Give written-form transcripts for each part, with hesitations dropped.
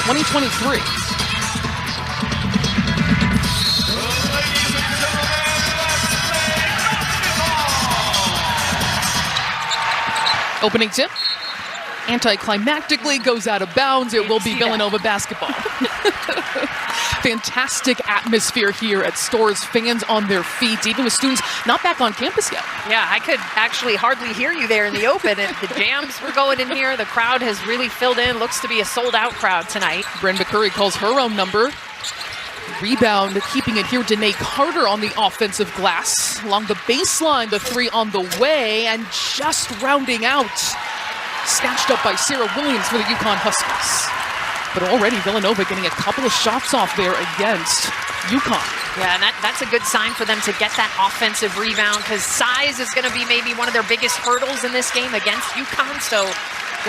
2023. Opening tip, anticlimactically goes out of bounds. It will be Villanova basketball. Fantastic atmosphere here at Storrs. Fans on their feet, even with students not back on campus yet. Yeah, I could actually hardly hear you there in the open. And the jams were going in here. The crowd has really filled in. Looks to be a sold-out crowd tonight. Bryn McCurry calls her own number. Rebound, keeping it here. Danae Carter on the offensive glass. Along the baseline, the three on the way, and just rounding out. Snatched up by Sarah Williams for the UConn Huskies. But already Villanova getting a couple of shots off there against UConn. Yeah, and that's a good sign for them to get that offensive rebound, because size is going to be maybe one of their biggest hurdles in this game against UConn. So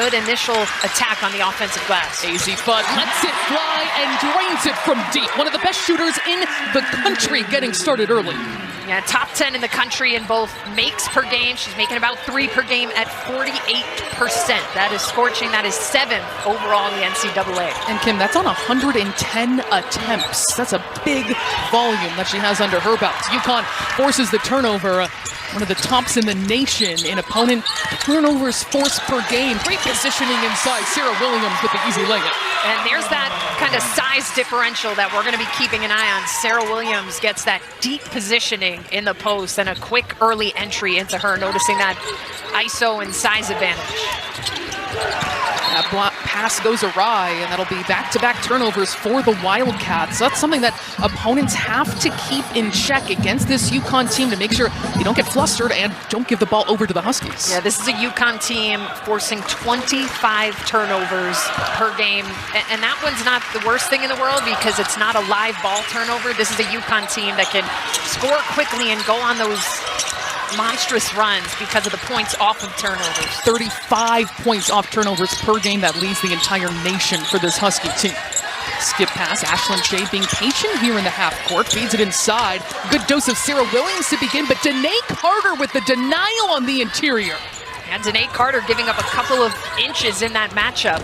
good initial attack on the offensive glass. AZ Fudd lets it fly and drains it from deep. One of the best shooters in the country getting started early. Yeah, top 10 in the country in both makes per game. She's making about 3 per game at 48%. That is scorching. That is 7th overall in the NCAA. And Kim, that's on 110 attempts. That's a big volume that she has under her belt. UConn forces the turnover. One of the tops in the nation in opponent turnovers forced per game. Great positioning inside. Sarah Williams with the easy layup. And there's that kind of size differential that we're going to be keeping an eye on. Sarah Williams gets that deep positioning in the post and a quick early entry into her, noticing that ISO and size advantage. That block pass goes awry, and that'll be back-to-back turnovers for the Wildcats. That's something that opponents have to keep in check against this UConn team to make sure you don't get flustered and don't give the ball over to the Huskies. Yeah, this is a UConn team forcing 25 turnovers per game, and that one's not the worst thing in the world because it's not a live ball turnover. This is a UConn team that can score quickly and go on those monstrous runs because of the points off of turnovers. 35 points off turnovers per game. That leads the entire nation for this Husky team. Skip pass, Ashlyn Shea being patient here in the half court, feeds it inside. Good dose of Sarah Williams to begin, but Danae Carter with the denial on the interior. And Danae Carter giving up a couple of inches in that matchup.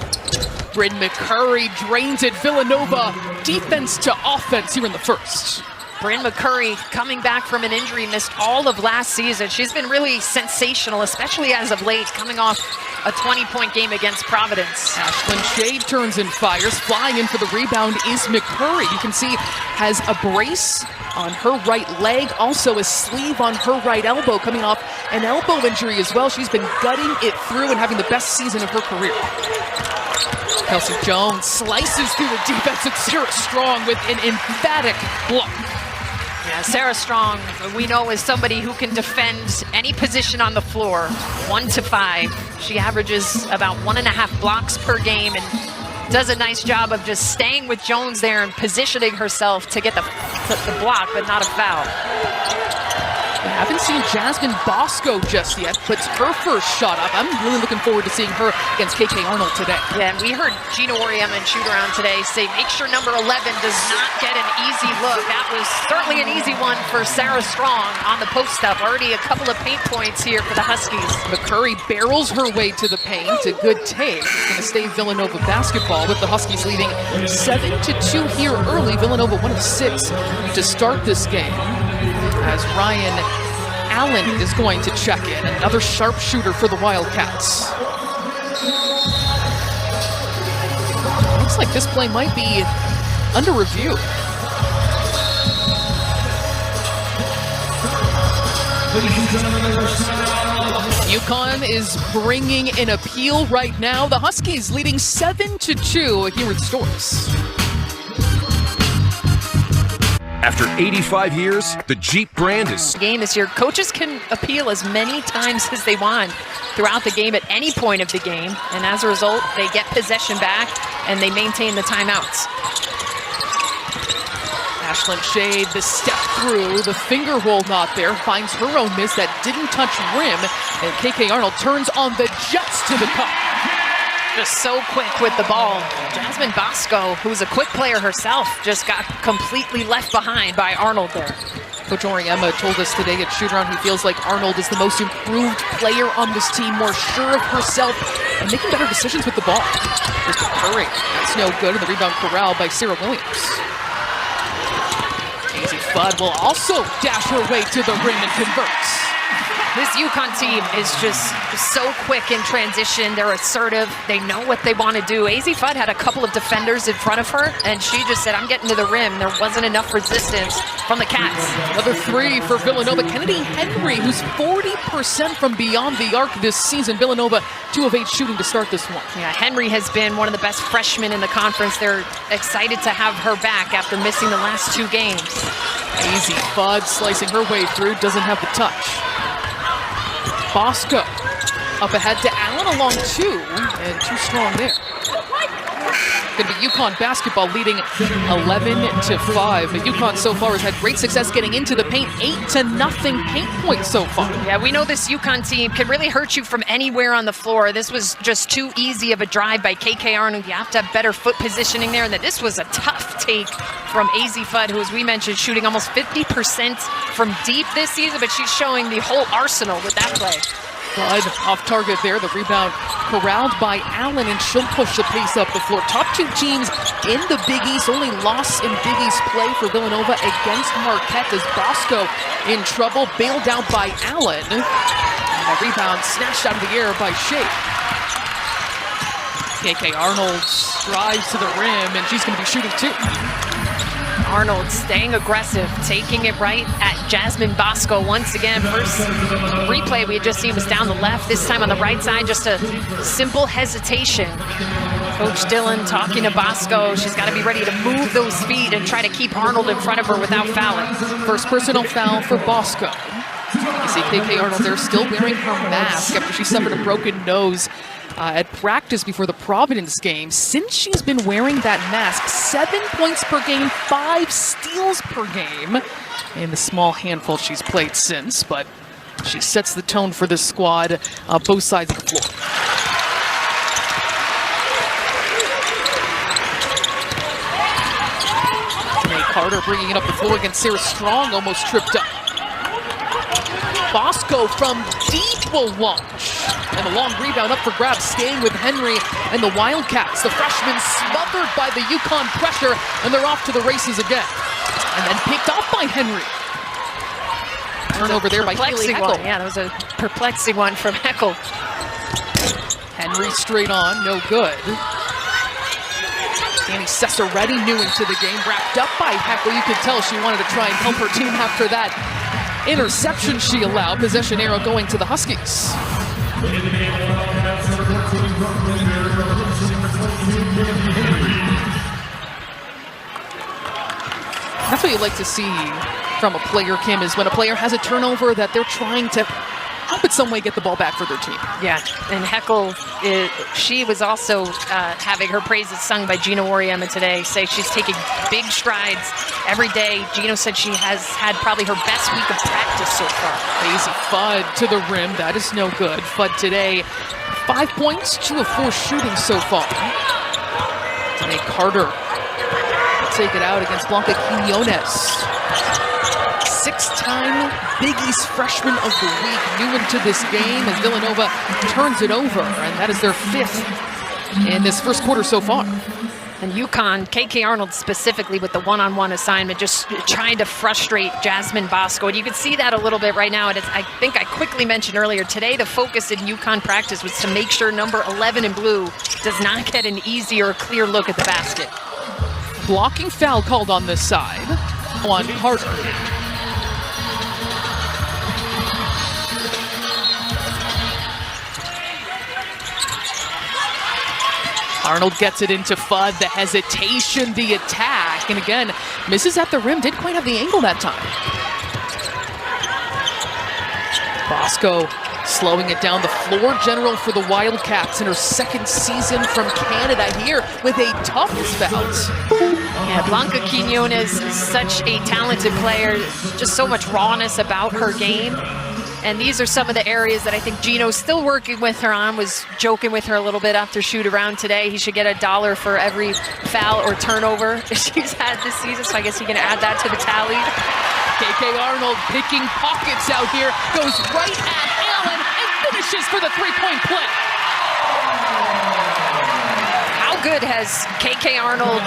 Bryn McCurry drains it. Villanova defense to offense here in the first. Bryn McCurry coming back from an injury, missed all of last season. She's been really sensational, especially as of late, coming off a 20-point game against Providence. Ashlyn Shea turns and fires. Flying in for the rebound is McCurry. You can see has a brace on her right leg, also a sleeve on her right elbow, coming off an elbow injury as well. She's been gutting it through and having the best season of her career. Kelsey Jones slices through the defense, and Sarah Strong with an emphatic block. Yeah, Sarah Strong, we know, is somebody who can defend any position on the floor, 1 to 5. She averages about 1.5 blocks per game and does a nice job of just staying with Jones there and positioning herself to get the block, but not a foul. We haven't seen Jasmine Bosow just yet, puts her first shot up. I'm really looking forward to seeing her against KK Arnold today. Yeah, and we heard Gina Oriema and shoot-around today say, make sure number 11 does not get an easy look. That was certainly an easy one for Sarah Strong on the post-up. Already a couple of paint points here for the Huskies. McCurry barrels her way to the paint. A good take. Going to stay Villanova basketball with the Huskies leading 7-2 here early. Villanova 1 of 6 to start this game, as Ryan Allen is going to check in, another sharpshooter for the Wildcats. Looks like this play might be under review. UConn is bringing an appeal right now. The Huskies leading 7-2 here at Storrs. After 85 years, the Jeep brand is... Game this year, coaches can appeal as many times as they want throughout the game at any point of the game, and as a result, they get possession back and they maintain the timeouts. Ashlyn Shea, the step through, the finger roll not there, finds her own miss that didn't touch rim, and KK Arnold turns on the jets to the cup. Just so quick with the ball. Jasmine Bosow, who's a quick player herself, just got completely left behind by Arnold there. Coach Oriema told us today at shoot-around he feels like Arnold is the most improved player on this team, more sure of herself and making better decisions with the ball. Here's Curry. That's no good, and the rebound corralled by Sarah Williams. Easy Fudd will also dash her way to the rim and converts. This UConn team is just so quick in transition. They're assertive. They know what they want to do. AZ Fudd had a couple of defenders in front of her, and she just said, I'm getting to the rim. There wasn't enough resistance from the Cats. Another three for Villanova. Kennedy Henry, who's 40% from beyond the arc this season. Villanova, 2 of 8 shooting to start this one. Yeah, Henry has been one of the best freshmen in the conference. They're excited to have her back after missing the last 2 games. AZ Fudd slicing her way through, doesn't have the touch. Bosow up ahead to Allen along 2, and too strong there. Going to be UConn basketball leading 11-5. But UConn so far has had great success getting into the paint, 8-0 paint points so far. Yeah, we know this UConn team can really hurt you from anywhere on the floor. This was just too easy of a drive by KK Arnold. You have to have better foot positioning there, and that this was a tough take from AZ Fudd, who, as we mentioned, shooting almost 50% from deep this season, but she's showing the whole arsenal with that play. Fudd off target there. The rebound corralled by Allen, and she'll push the pace up the floor. Top 2 teams in the Big East. Only loss in Big East play for Villanova against Marquette as Bosow in trouble, bailed out by Allen. And a rebound snatched out of the air by Shea. KK Arnold drives to the rim, and she's going to be shooting 2. Arnold staying aggressive, taking it right at Jasmine Bosow once again. First replay we had just seen was down the left, this time on the right side, just a simple hesitation. Coach Dillon talking to Bosow. She's got to be ready to move those feet and try to keep Arnold in front of her without fouling. First personal foul for Bosow. You see KK Arnold there still wearing her mask after she suffered a broken nose at practice before the Providence game. Since she's been wearing that mask, 7 points per game, 5 steals per game in the small handful she's played since, but she sets the tone for this squad, both sides of the floor. May Carter bringing it up the floor against Sarah Strong, almost tripped up. Bosow from deep will launch. And the long rebound up for grabs, staying with Henry and the Wildcats. The freshman smothered by the UConn pressure, and they're off to the races again. And then picked off by Henry. Turnover there by Haley Heckel. Yeah, that was a perplexing one from Heckel. Henry straight on, no good. Danny Cesaretti new into the game, wrapped up by Heckel. You could tell she wanted to try and help her team after that interception she allowed. Possession arrow going to the Huskies. That's what you like to see from a player, Kim, is when a player has a turnover that they're trying to help in some way get the ball back for their team. Yeah, and Heckel, she was also having her praises sung by Gino Oriema today, say she's taking big strides every day. Gino said she has had probably her best week of practice so far. Easy Fudd to the rim, that is no good. Fudd today, 5 points, 2 of 4 shooting so far. Today Carter will take it out against Blanca Quiñones. 6-time Big East Freshman of the Week, new into this game, and Villanova turns it over, and that is their 5th in this first quarter so far. And UConn, KK Arnold specifically with the one-on-one assignment, just trying to frustrate Jasmine Bosow. And you can see that a little bit right now. And I think I quickly mentioned earlier, today the focus in UConn practice was to make sure number 11 in blue does not get an easy or clear look at the basket. Blocking foul called on this side on Carter. Arnold gets it into Fudd, the hesitation, the attack, and again, misses at the rim, didn't quite have the angle that time. Bosow slowing it down, the floor general for the Wildcats in her 2nd season from Canada here with a tough spout. Yeah, Blanca Quiñones is such a talented player, just so much rawness about her game. And these are some of the areas that I think Gino's still working with her on, was joking with her a little bit after shoot around today. He should get $1 for every foul or turnover she's had this season, so I guess he can add that to the tally. KK Arnold picking pockets out here, goes right at Allen and finishes for the 3-point play. How How good has KK Arnold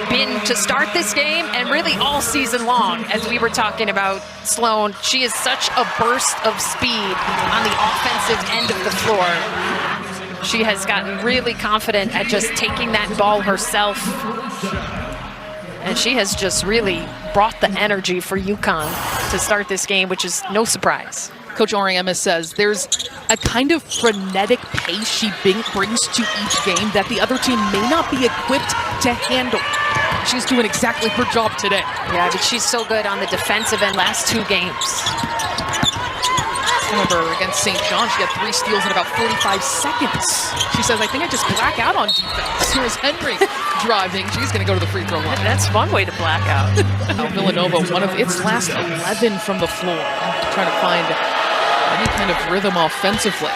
been to start this game and really all season long? As we were talking about Sloan, she is such a burst of speed on the offensive end of the floor. She has gotten really confident at just taking that ball herself. And she has just really brought the energy for UConn to start this game, which is no surprise. Coach Ariema says there's a kind of frenetic pace she brings to each game that the other team may not be equipped to handle. She's doing exactly her job today. Yeah, but she's so good on the defensive end last 2 games. Remember, against St. John, she had 3 steals in about 45 seconds. She says, I think I just black out on defense. Here's Henry driving. She's going to go to the free throw line. That's one way to black out. Villanova, one of its last 11 from the floor, trying to find any kind of rhythm offensively.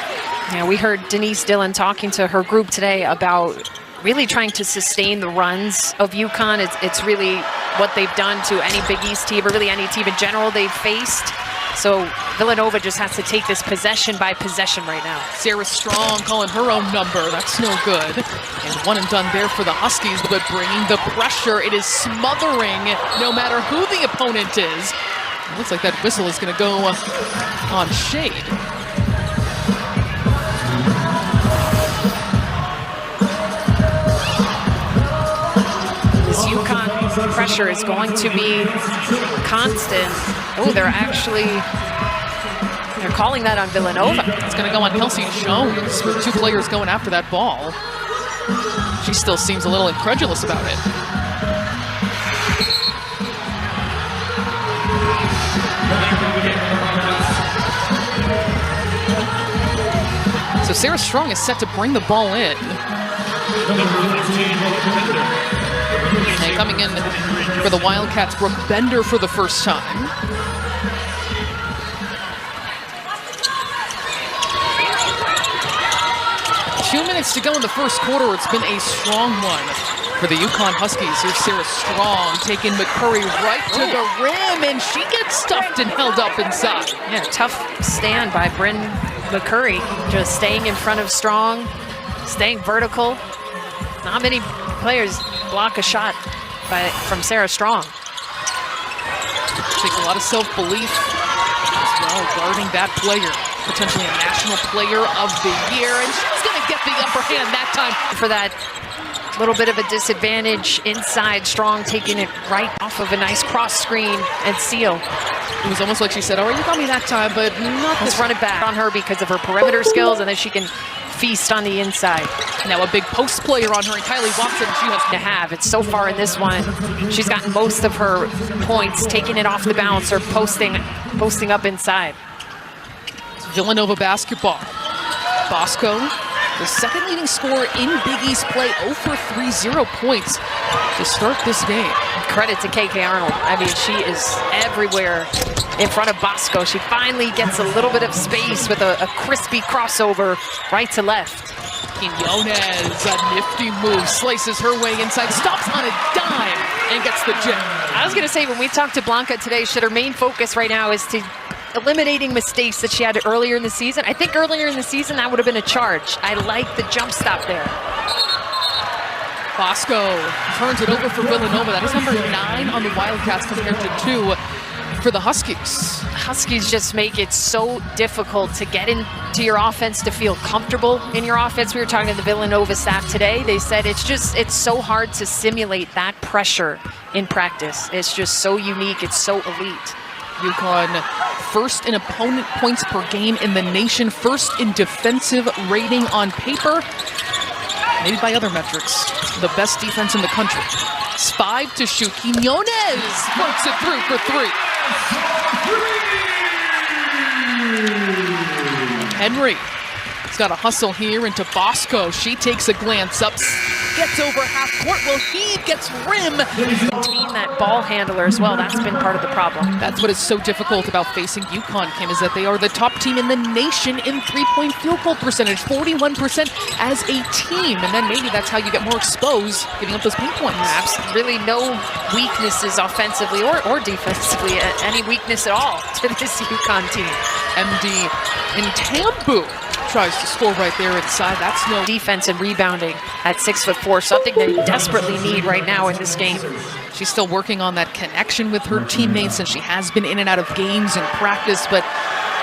Yeah, we heard Denise Dillon talking to her group today about really trying to sustain the runs of UConn. It's really what they've done to any Big East team, or really any team in general they've faced. So Villanova just has to take this possession by possession right now. Sarah Strong calling her own number. That's no good. And one and done there for the Huskies, but bringing the pressure. It is smothering no matter who the opponent is. It looks like that whistle is going to go on shade. This UConn pressure is going to be constant. Oh, they're calling that on Villanova. It's going to go on Kelsey Jones with 2 players going after that ball. She still seems a little incredulous about it. So Sarah Strong is set to bring the ball in. And coming in for the Wildcats, Brooke Bender for the first time. Two minutes to go in the first quarter. It's been a strong one for the UConn Huskies. Here's Sarah Strong taking McCurry right to the rim, and she gets stuffed and held up inside. Yeah, tough stand by Bryn McCurry, just staying in front of Strong, staying vertical. Not many players block a shot from Sarah Strong. Takes a lot of self-belief as well, guarding that player. Potentially a national player of the year, and she's going to get the upper hand that time. For that little bit of a disadvantage inside, Strong taking it right off of a nice cross screen and seal. It was almost like she said, all right, you got me that time, but not Let's this. run it back on her because of her perimeter skills, and then she can feast on the inside. Now a big post player on her, and Kylie Watson, she has To have it so far in this one, she's gotten most of her points taking it off the bounce or posting up inside. Villanova basketball. Bosow, the second leading scorer in Big East play, 0 for 3, 0 points to start this game. Credit to KK Arnold. I mean, she is everywhere in front of Bosow. She finally gets a little bit of space with a crispy crossover right to left. Quinones, a nifty move, slices her way inside, stops on a dime, and gets the jam. I was going to say, when we talked to Blanca today, her main focus right now is to eliminating mistakes that she had earlier in the season. I think earlier in the season that would have been a charge. I like the jump stop there. Bosow turns it over for Villanova. That is number 9 on the Wildcats compared to 2 for the Huskies. Huskies just make it so difficult to get into your offense, to feel comfortable in your offense. We were talking to the Villanova staff today. They said it's so hard to simulate that pressure in practice. It's just so unique. It's so elite. UConn first in opponent points per game in the nation, first in defensive rating on paper, maybe by other metrics, the best defense in the country. It's 5 to shoot. Quinones floats it through for 3. Henry has got a hustle here into Bosow. She takes a glance up, gets over half court. Well, he gets rim. Maintain that ball handler as well. That's been part of the problem. That's what is so difficult about facing UConn, Kim, is that they are the top team in the nation in three-point field goal percentage, 41% as a team. And then maybe that's how you get more exposed, giving up those paint points. Really no weaknesses offensively or defensively, any weakness at all to this UConn team. MD in Tambu tries to score right there inside. That's no defense and rebounding at 6'4", something they desperately need right now in this game. She's still working on that connection with her teammates, and she has been in and out of games and practice, but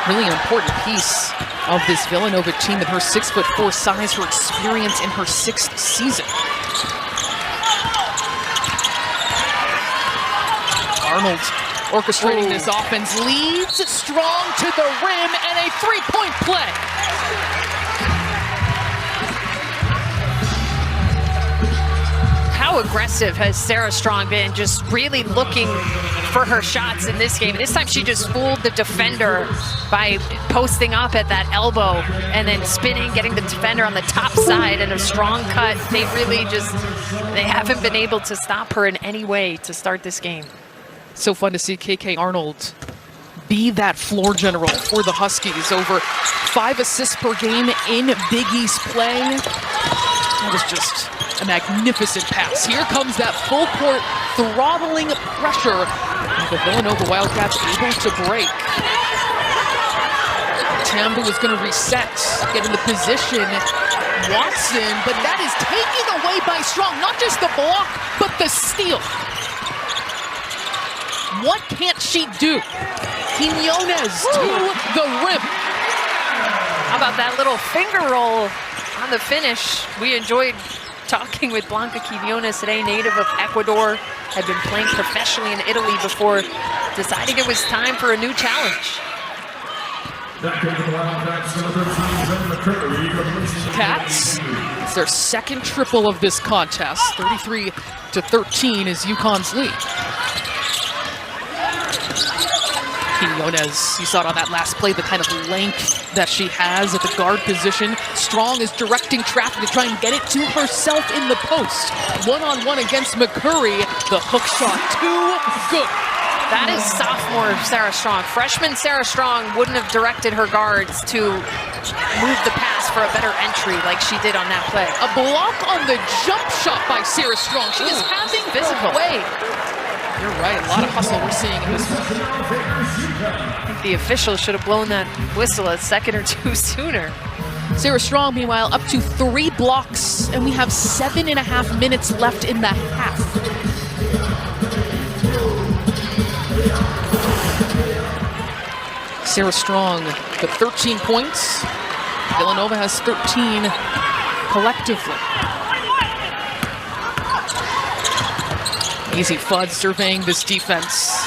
really an important piece of this Villanova team in her 6'4" size, her experience in her 6th season. Arnold orchestrating this offense, leads strong to the rim, and a three-point play. How aggressive has Sarah Strong been, just really looking for her shots in this game? This time she just fooled the defender by posting up at that elbow and then spinning, getting the defender on the top side, and a strong cut. They haven't been able to stop her in any way to start this game. So fun to see KK Arnold be that floor general for the Huskies. Over 5 assists per game in Big East play. That was just a magnificent pass. Here comes that full court throttling pressure. And the Villanova Wildcats able to break. Tambu is going to reset, get in the position. Watson, but that is taken away by Strong. Not just the block, but the steal. What can't she do? Quinones to the rim. How about that little finger roll on the finish? We enjoyed talking with Blanca Quinones today, native of Ecuador, had been playing professionally in Italy before deciding it was time for a new challenge. Cats, it's their second triple of this contest. 33-13 is UConn's lead. Quinones, you saw it on that last play, the kind of length that she has at the guard position. Strong is directing traffic to try and get it to herself in the post. One-on-one against McCurry. The hook shot, too good. That is sophomore Sarah Strong. Freshman Sarah Strong wouldn't have directed her guards to move the pass for a better entry like she did on that play. A block on the jump shot by Sarah Strong. She is having physical way. You're right, a lot of hustle we're seeing in this one. I think the officials should have blown that whistle a second or two sooner. Sarah Strong, meanwhile, up to 3 blocks, and we have 7.5 minutes left in the half. Sarah Strong, the 13 points. Villanova has 13 collectively. Easy Fudd surveying this defense.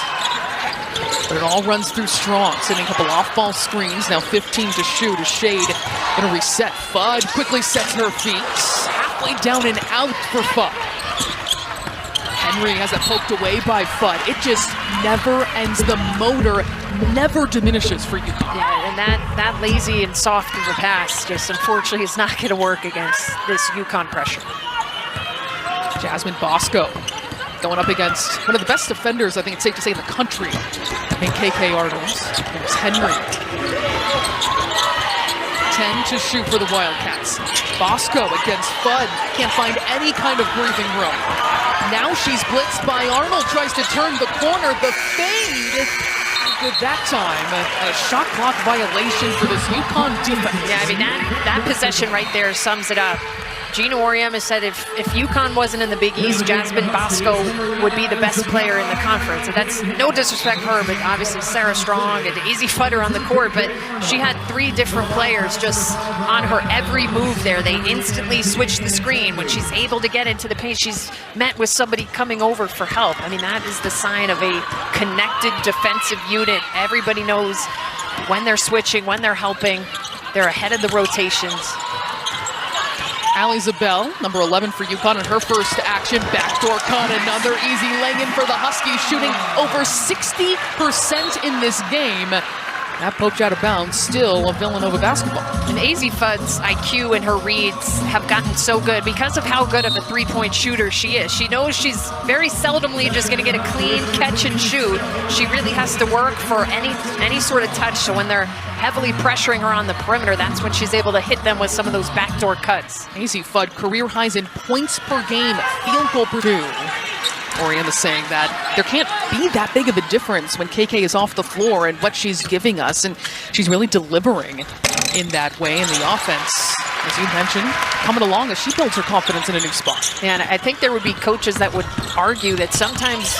But it all runs through Strong, sending a couple off-ball screens. Now 15 to shoot, a shade. Gonna reset. Fudd quickly sets her feet. Halfway down and out for Fudd. Henry has it poked away by Fudd. It just never ends. The motor never diminishes for UConn. Yeah, and that lazy and soft of a pass just unfortunately is not gonna work against this UConn pressure. Jasmine Bosow going up against one of the best defenders, I think it's safe to say, in the country, in KK Arnold. There's Henry. 10 to shoot for the Wildcats. Bosow against Fudd. Can't find any kind of breathing room. Now she's blitzed by Arnold. Tries to turn the corner. The fade. Good that time. A shot clock violation for this UConn defense. Yeah, I mean, that possession right there sums it up. Gina Oriam has said if UConn wasn't in the Big East, Jasmine Bosow would be the best player in the conference. And that's no disrespect for her, but obviously Sarah Strong and easy footer on the court. But she had 3 different players just on her every move there. They instantly switched the screen. When she's able to get into the paint, she's met with somebody coming over for help. I mean, that is the sign of a connected defensive unit. Everybody knows when they're switching, when they're helping. They're ahead of the rotations. Allie Zabel, number 11 for UConn, in her first action. Backdoor cut, another easy lay-in for the Huskies, shooting over 60% in this game. That poked out of bounds, still a Villanova basketball. And AZ Fudd's IQ and her reads have gotten so good because of how good of a three-point shooter she is. She knows she's very seldomly just going to get a clean catch and shoot. She really has to work for any sort of touch, so when they're heavily pressuring her on the perimeter, that's when she's able to hit them with some of those backdoor cuts. AZ Fudd, career highs in points per game, field goal per 2. Oriana saying that there can't be that big of a difference when KK is off the floor and what she's giving us, and she's really delivering in that way in the offense, as you mentioned, coming along as she builds her confidence in a new spot. And I think there would be coaches that would argue that sometimes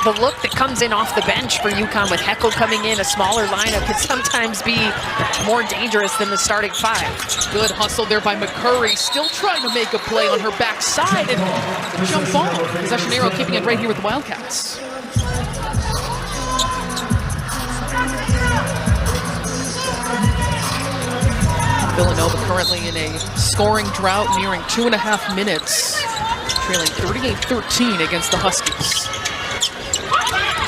the look that comes in off the bench for UConn with Heckel coming in, a smaller lineup, could sometimes be more dangerous than the starting five. Good hustle there by McCurry, still trying to make a play on her backside and jump ball. Possession arrow keeping it right here with the Wildcats. Villanova currently in a scoring drought, nearing 2.5 minutes, trailing 38-13 against the Huskies.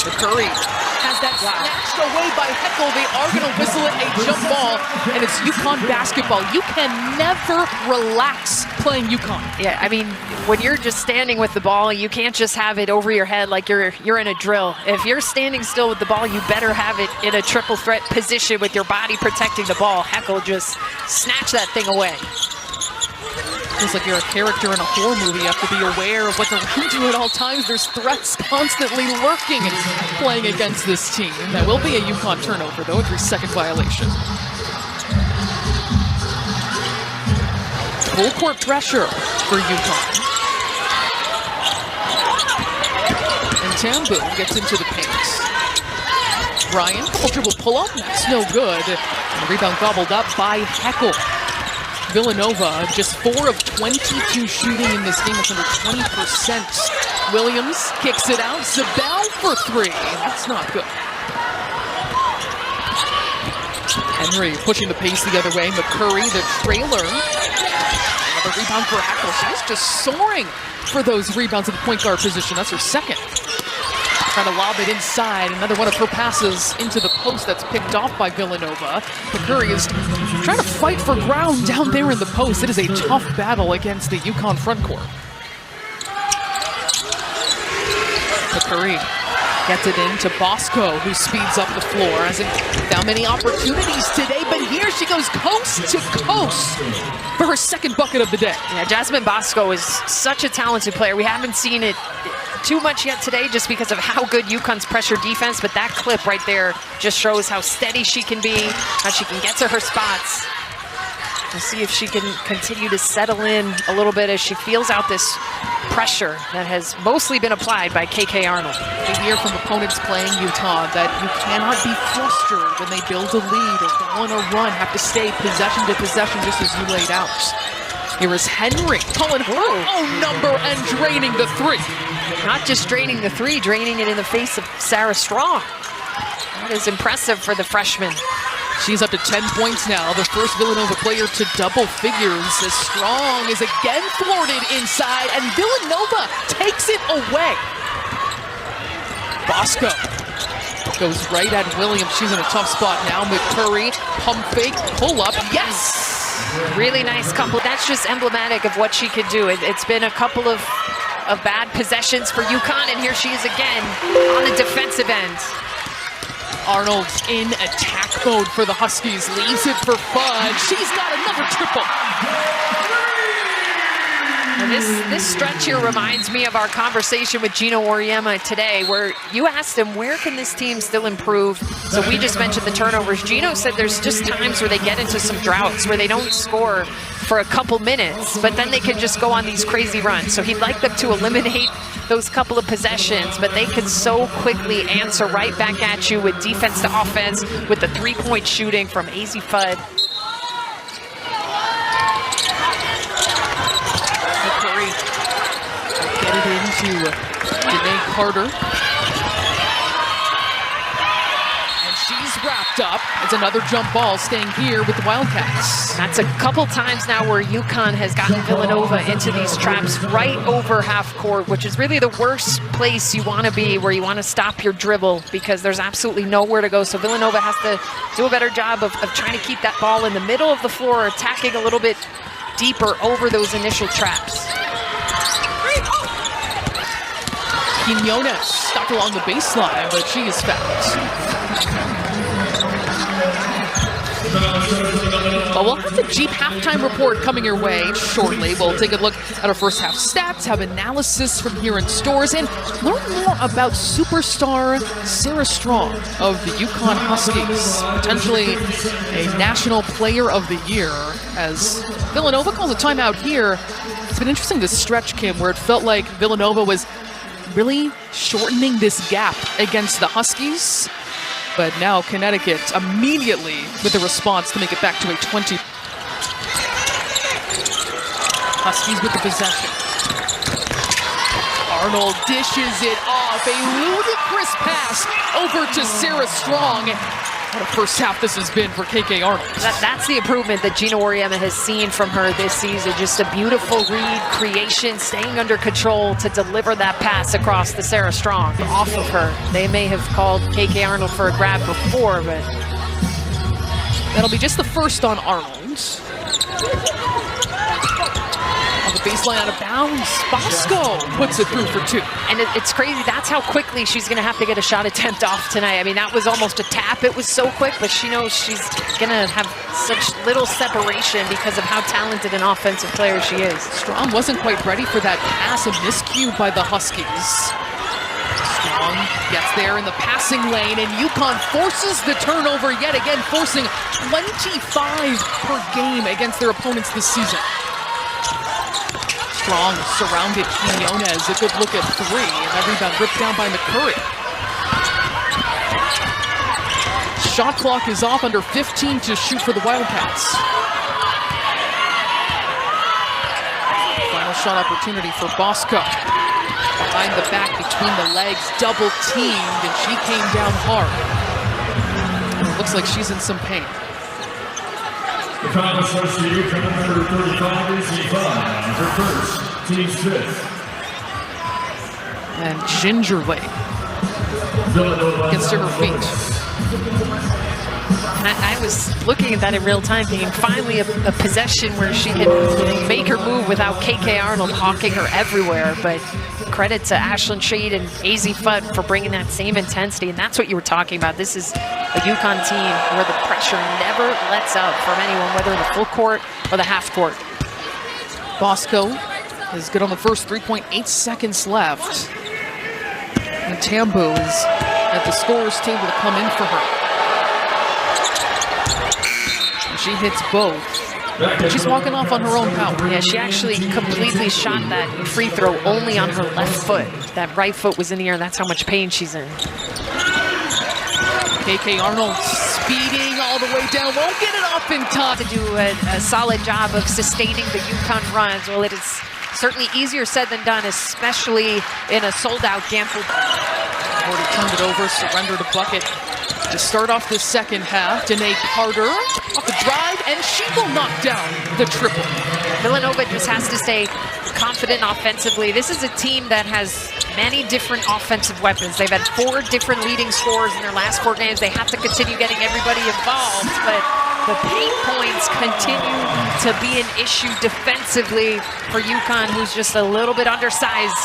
McCurry has that snatched away by Heckel. They are going to whistle it a jump ball, and it's UConn basketball. You can never relax playing UConn. Yeah, I mean, when you're just standing with the ball, you can't just have it over your head like you're in a drill. If you're standing still with the ball, you better have it in a triple threat position with your body protecting the ball. Heckel just snatched that thing away. Feels like you're a character in a horror movie. You have to be aware of what's around you at all times. There's threats constantly lurking and playing against this team. That will be a UConn turnover, though, a 3-second violation. Full court pressure for UConn. And Tambu gets into the paint. Ryan, double dribble pull-up, that's no good. And the rebound gobbled up by Heckel. Villanova just 4 of 22 shooting in this game. That's under 20%. Williams kicks it out. Zabel for 3. That's not good. Henry pushing the pace the other way. McCurry, the trailer. Another rebound for Heckel. She's just soaring for those rebounds at the point guard position. That's her second. Trying to lob it inside. Another one of her passes into the post that's picked off by Villanova. McCurry is trying to fight for ground down there in the post. It is a tough battle against the UConn front court. McCurry gets it into Bosow, who speeds up the floor. Hasn't found many opportunities today, but here she goes coast to coast for her second bucket of the day. Yeah, Jasmine Bosow is such a talented player. We haven't seen it too much yet today just because of how good UConn's pressure defense, but that clip right there just shows how steady she can be, how she can get to her spots. We'll see if she can continue to settle in a little bit as she feels out this pressure that has mostly been applied by KK Arnold. We hear from opponents playing UConn that you cannot be flustered when they build a lead or go on a run, have to stay possession to possession just as you laid out. Here is Henry calling her own number and draining the 3. Not just draining the 3, draining it in the face of Sarah Strong. That is impressive for the freshman. She's up to 10 points now, the first Villanova player to double figures, as Strong is again thwarted inside, and Villanova takes it away. Bosow goes right at Williams. She's in a tough spot now. McCurry, pump fake, pull up, yes! Really nice couple. That's just emblematic of what she could do. It's been a couple of bad possessions for UConn, and here she is again on the defensive end. Arnold in attack mode for the Huskies, leaves it for fun. She's got another triple. And this stretch here reminds me of our conversation with Gino Auriemma today, where you asked him, where can this team still improve? So we just mentioned the turnovers. Gino said there's just times where they get into some droughts where they don't score for a couple minutes, but then they can just go on these crazy runs. So he'd like them to eliminate those couple of possessions, but they can so quickly answer right back at you with defense to offense, with the 3-point shooting from AZ Fudd. McCurry get it into Janae Carter. And she's wrapped up. It's another jump ball staying here with the Wildcats. That's a couple times now where UConn has gotten Villanova into these traps right over half court, which is really the worst place you want to be, where you want to stop your dribble because there's absolutely nowhere to go. So Villanova has to do a better job of trying to keep that ball in the middle of the floor, attacking a little bit deeper over those initial traps. Quinones stopped along the baseline, but she is fouled. Well, we'll have the Jeep halftime report coming your way shortly. We'll take a look at our first half stats, have analysis from here in stores, and learn more about superstar Sarah Strong of the UConn Huskies, potentially a National Player of the Year, as Villanova calls a timeout here. It's been interesting this stretch, Kim, where it felt like Villanova was really shortening this gap against the Huskies. But now Connecticut immediately with a response to make it back to a 20. Huskies with the possession. Arnold dishes it off. A ludicrous pass over to Sarah Strong. What a first half this has been for KK Arnold. That's the improvement that Gina Auriemma has seen from her this season. Just a beautiful read, creation, staying under control to deliver that pass across to Sarah Strong. Off of her. They may have called KK Arnold for a grab before, but that'll be just the first on Arnold. On the baseline out of bounds, Bosow puts it through for two. And it's crazy. That's how quickly she's going to have to get a shot attempt off tonight. I mean, that was almost a tap. It was so quick, but she knows she's going to have such little separation because of how talented an offensive player she is. Strong wasn't quite ready for that pass, a miscue by the Huskies. Strong gets there in the passing lane, and UConn forces the turnover yet again, forcing 25 per game against their opponents this season. Strong surrounded Quinones, a good look at three, and that rebound ripped down by McCurry. Shot clock is off, under 15 to shoot for the Wildcats. Final shot opportunity for Bosow. Behind the back, between the legs, double teamed, and she came down hard. And it looks like she's in some pain. The foul associated with number 35 is Yvonne, her first, team's fifth. And gingerly gets to her feet. I was looking at that in real time, thinking finally a possession where she can make her move without KK Arnold hawking her everywhere. But credit to Ashlyn Shade and AZ Fudd for bringing that same intensity, and that's what you were talking about. This is a UConn team where the pressure never lets up from anyone, whether in the full court or the half court. Bosow is good on the first 3.8 seconds left. And Tambu is at the scorer's table to come in for her. And she hits both. She's walking off on her own power. Yeah, she actually completely shot that free throw only on her left foot. That right foot was in the air, and that's how much pain she's in. KK Arnold speeding all the way down, won't get it off in time. To do a solid job of sustaining the UConn runs. Well, it is certainly easier said than done, especially in a sold-out Gamble. Already turned it over, surrendered a bucket to start off this second half. Danae Carter off the drive, and she will knock down the triple. Villanova just has to stay confident offensively. This is a team that has many different offensive weapons. They've had 4 different leading scorers in their last 4 games. They have to continue getting everybody involved, but the paint points continue to be an issue defensively for UConn, who's just a little bit undersized.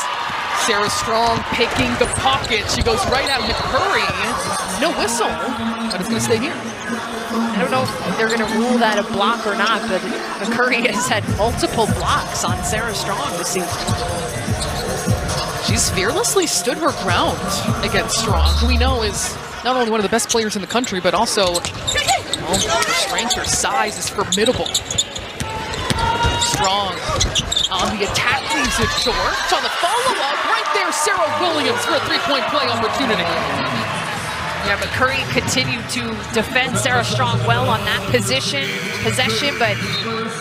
Sarah Strong picking the pocket. She goes right at McCurry. No whistle, but it's going to stay here. I don't know if they're going to rule that a block or not, but McCurry has had multiple blocks on Sarah Strong this season. She's fearlessly stood her ground against Strong, who we know is not only one of the best players in the country, but also, her strength, her size is formidable. Strong on the attack, leaves it short. On the follow-up, right there, Sarah Williams for a 3-point play opportunity. Yeah, but Curry continued to defend Sarah Strong well on that possession, but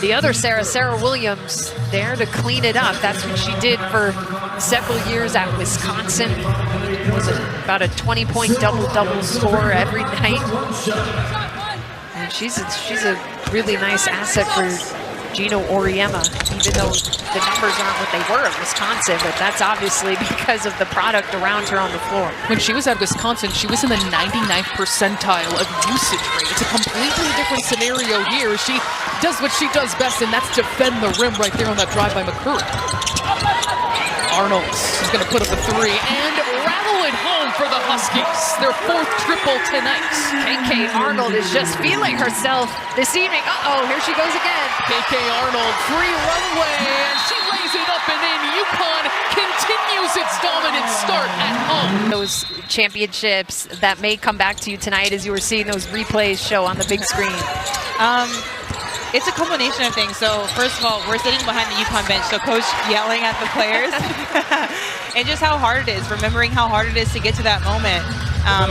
the other Sarah Williams, there to clean it up. That's what she did for several years at Wisconsin. It was about a 20-point double-double score every night. And she's a really nice asset for Gina Auriemma, even though the numbers aren't what they were at Wisconsin, but that's obviously because of the product around her on the floor. When she was at Wisconsin, she was in the 99th percentile of usage rate. It's a completely different scenario here. She does what she does best, and that's defend the rim right there on that drive by McCurry. Arnold is going to put up a three and rattle it home for the Huskies. Their 4th triple tonight. KK Arnold is just feeling herself this evening. Uh-oh, here she goes again. KK Arnold, free runway, and she lays it up and in. UConn continues its dominant start at home. Those championships that may come back to you tonight as you were seeing those replays show on the big screen. It's a combination of things. So first of all, we're sitting behind the UConn bench, so coach yelling at the players. And just how hard it is, remembering how hard it is to get to that moment.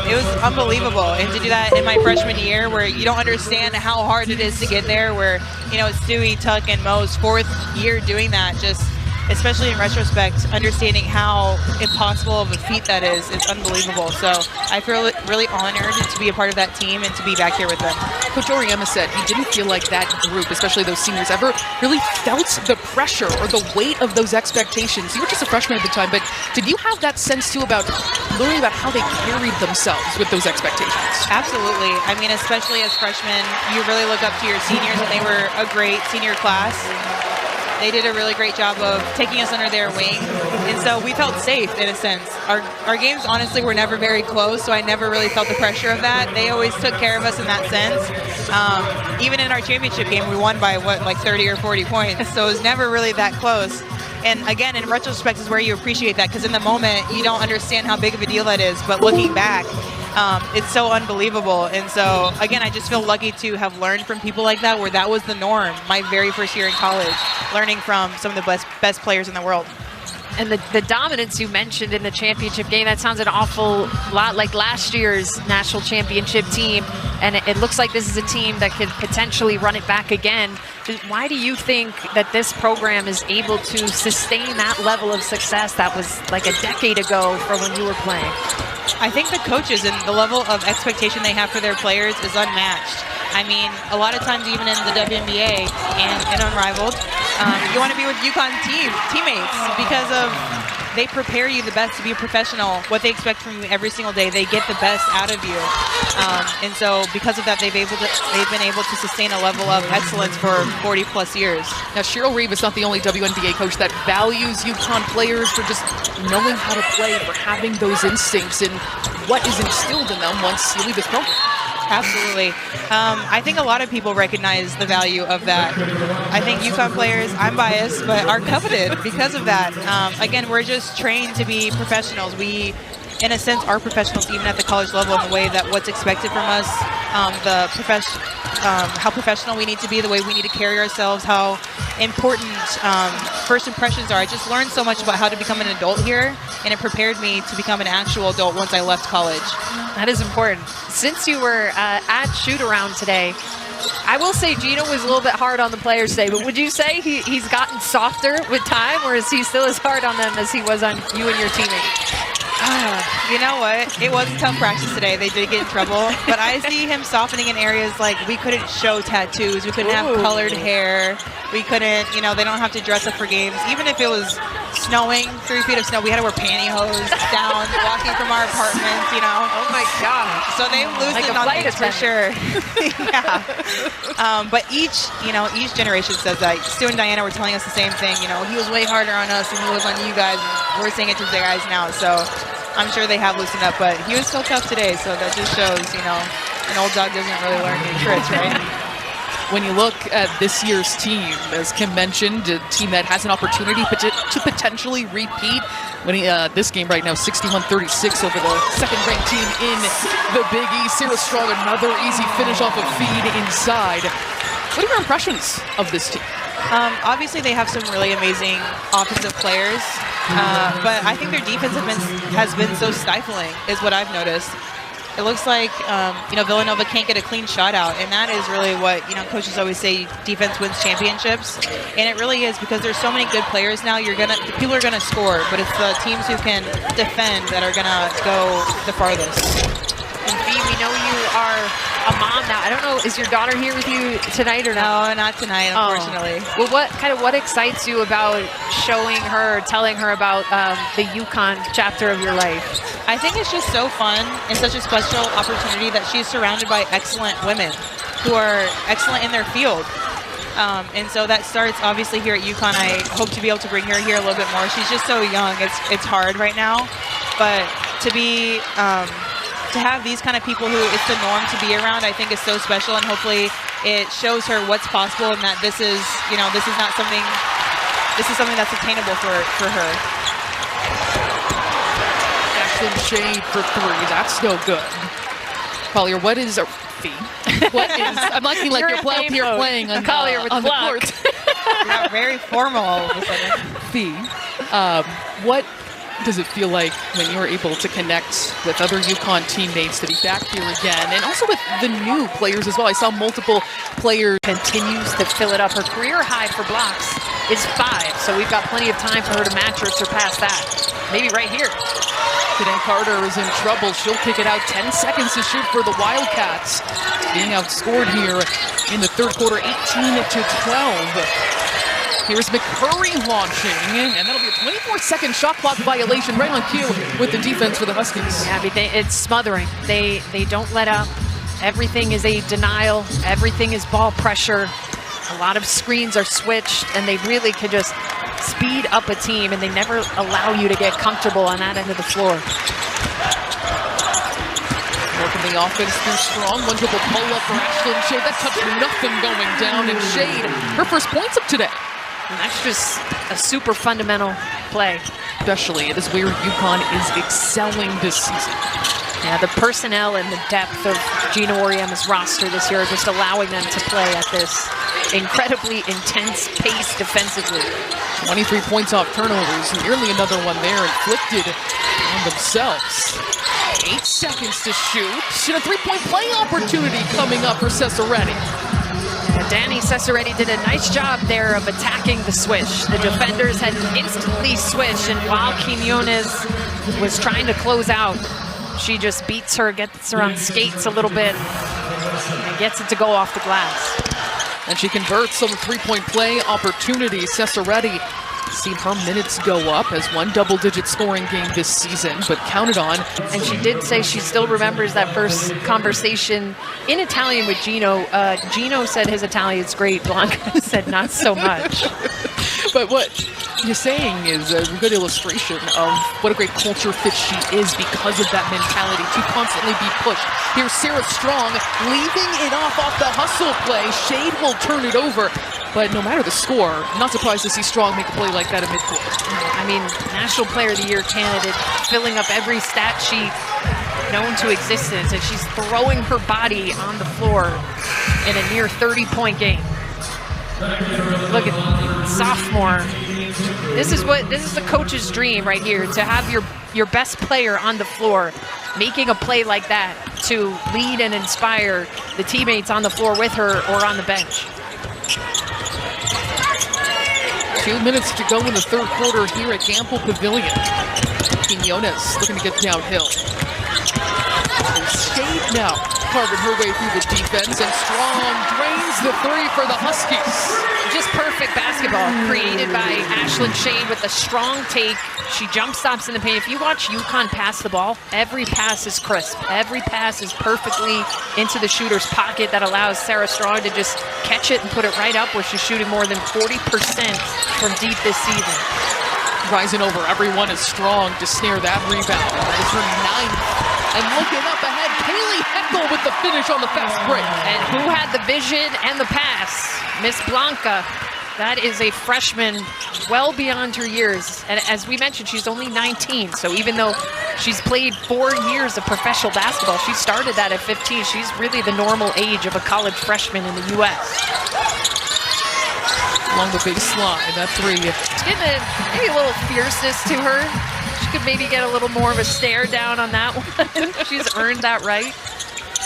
It was unbelievable. And to do that in my freshman year where you don't understand how hard it is to get there, where, you know, it's Stewie, Tuck, and Mo's 4th year doing that, just especially in retrospect, understanding how impossible of a feat that is unbelievable. So I feel really honored to be a part of that team and to be back here with them. Coach Oriema said he didn't feel like that group, especially those seniors, ever really felt the pressure or the weight of those expectations. You were just a freshman at the time, but did you have that sense too about learning about how they carried themselves with those expectations? Absolutely. I mean, especially as freshmen, you really look up to your seniors, and they were a great senior class. They did a really great job of taking us under their wing, and so we felt safe in a sense. Our games honestly were never very close, so I never really felt the pressure of that. They always took care of us in that sense. Even in our championship game, we won by like 30 or 40 points, so it was never really that close. And again, in retrospect is where you appreciate that, because in the moment you don't understand how big of a deal that is, but looking back, it's so unbelievable. And so again, I just feel lucky to have learned from people like that, where that was the norm my very first year in college, learning from some of the best players in the world. And the dominance you mentioned in the championship game, that sounds an awful lot like last year's national championship team. And it looks like this is a team that could potentially run it back again. Why do you think that this program is able to sustain that level of success that was like a decade ago from when you were playing? I think the coaches and the level of expectation they have for their players is unmatched. I mean, a lot of times even in the WNBA and Unrivaled, you want to be with UConn teammates because of they prepare you the best to be a professional. What they expect from you every single day, they get the best out of you. And so because of that, they've been able to sustain a level of excellence for 40 plus years. Now, Cheryl Reeve is not the only WNBA coach that values UConn players for just knowing how to play, for having those instincts and what is instilled in them once you leave the program. Absolutely. I think a lot of people recognize the value of that. I think UConn players, I'm biased, but are coveted because of that. Again, we're just trained to be professionals. We, in a sense, are professionals even at the college level in the way that what's expected from us, how professional we need to be, the way we need to carry ourselves, how important first impressions are. I just learned so much about how to become an adult here, and it prepared me to become an actual adult once I left college. That is important. Since you were at shoot-around today, I will say Gino was a little bit hard on the players today, but would you say he's gotten softer with time, or is he still as hard on them as he was on you and your teammates? You know what? It was a tough practice today. They did get in trouble. But I see him softening in areas like we couldn't show tattoos. We couldn't have colored hair. We couldn't, you know, they don't have to dress up for games. Even if it was snowing, 3 feet of snow, we had to wear pantyhose down, walking from our apartments, you know. Oh, my God. So they've loosened on things for sure. Yeah. But each generation says that. Stu and Diana were telling us the same thing. You know, he was way harder on us than he was on you guys. And we're saying it to the guys now. So I'm sure they have loosened up. But he was still tough today. So that just shows, you know, an old dog doesn't really learn new tricks, right? When you look at this year's team, as Kim mentioned, a team that has an opportunity to potentially repeat, winning this game right now 61-36 over the second-ranked team in the Big East. Sarah Strong, another easy finish off a feed inside. What are your impressions of this team? Obviously, they have some really amazing offensive players, but I think their defense has been so stifling, is what I've noticed. It looks like, Villanova can't get a clean shot out, and that is really what, coaches always say, defense wins championships, and it really is, because there's so many good players now. People are gonna score, but it's the teams who can defend that are gonna go the farthest. And Bea, we know you are a mom now. I don't know, is your daughter here with you tonight or not? No, not tonight, unfortunately. Well, what excites you about showing her, telling her about the UConn chapter of your life? I think it's just so fun and such a special opportunity that she's surrounded by excellent women who are excellent in their field. And so that starts obviously here at UConn. I hope to be able to bring her here a little bit more. She's just so young. It's hard right now, but to be to have these kind of people who it's the norm to be around, I think is so special, and hopefully it shows her what's possible and that this is not something, this is something that's attainable for her. Ashlyn Shade for three. That's no good. Collier, what is Fee? What is? I'm liking like you're playing on Collier with on the the court. Yeah, very formal all of a sudden. Fee, what does it feel like when you're able to connect with other UConn teammates to be back here again, and also with the new players as well? I saw multiple players. Continues to fill it up. Her career high for blocks is 5, so we've got plenty of time for her to match or surpass that. Maybe right here. Today Carter is in trouble. She'll kick it out. 10 seconds to shoot for the Wildcats. Being outscored here in the third quarter, 18-12. Here's McCurry launching, and that'll be a 24-second shot clock violation right on cue with the defense for the Huskies. Yeah, but it's smothering. They don't let up. Everything is a denial. Everything is ball pressure. A lot of screens are switched, and they really could just speed up a team, and they never allow you to get comfortable on that end of the floor. Working the offense through Strong. One dribble pull-up for Ashlyn Shade. That touched nothing going down, and Shade, her first points up today. And that's just a super fundamental play. Especially, it is where UConn is excelling this season. Yeah, the personnel and the depth of Gina Oriema's roster this year are just allowing them to play at this incredibly intense pace defensively. 23 points off turnovers, nearly another one there inflicted on themselves. 8 seconds to shoot, and a three-point play opportunity coming up for Cesaretti. Danny Cesaretti did a nice job there of attacking the swish. The defenders had instantly switched, and while Quiñones was trying to close out, she just beats her, gets her on skates a little bit, and gets it to go off the glass. And she converts on the three-point play opportunity. Cesaretti seen her minutes go up as one double-digit scoring game this season, but counted on. And she did say she still remembers that first conversation in Italian with Gino. Gino said his Italian's great. Blanca said not so much. But what you're saying is a good illustration of what a great culture fit she is because of that mentality to constantly be pushed. Here's Sarah Strong leaving it off the hustle play. Shade will turn it over. But no matter the score, I'm not surprised to see Strong make a play like that at midcourt. I mean, National Player of the Year candidate, filling up every stat sheet known to existence, and she's throwing her body on the floor in a near 30-point game. Look at sophomore. This is the coach's dream right here, to have your best player on the floor making a play like that to lead and inspire the teammates on the floor with her or on the bench. 2 minutes to go in the third quarter here at Gamble Pavilion. Quiñones looking to get downhill. Shade now carving her way through the defense, and Strong drains the three for the Huskies. Just perfect basketball created by Ashlyn Shade with a strong take. She jump stops in the paint. If you watch UConn pass the ball, every pass is crisp. Every pass is perfectly into the shooter's pocket that allows Sarah Strong to just catch it and put it right up where she's shooting more than 40% from deep this season. Rising over everyone is Strong to snare that rebound. That is her 9th. And looking up ahead, Kaylee Heckel with the finish on the fast break. And who had the vision and the pass? Miss Blanca. That is a freshman well beyond her years. And as we mentioned, she's only 19. So even though she's played 4 years of professional basketball, she started that at 15. She's really the normal age of a college freshman in the U.S. Along the baseline, that three. Maybe a little fierceness to her. She could maybe get a little more of a stare down on that one. She's earned that right.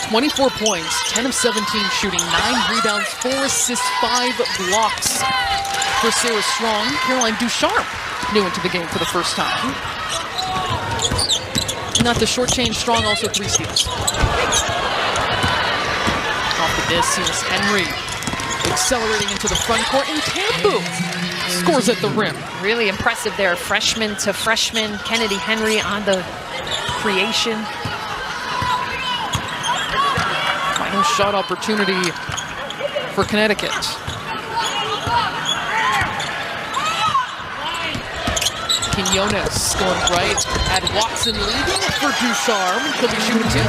24 points, 10 of 17 shooting, 9 rebounds, 4 assists, 5 blocks for Sarah Strong. Caroline Ducharme new into the game for the first time. Not to shortchange Strong, also 3 steals. Off the disc, here's Henry accelerating into the front court, and Tambu scores at the rim. Really impressive there, freshman to freshman. Kennedy Henry on the creation. Final shot opportunity for Connecticut. Quinones going right at Watson leading for Ducharme. She'll be shooting too.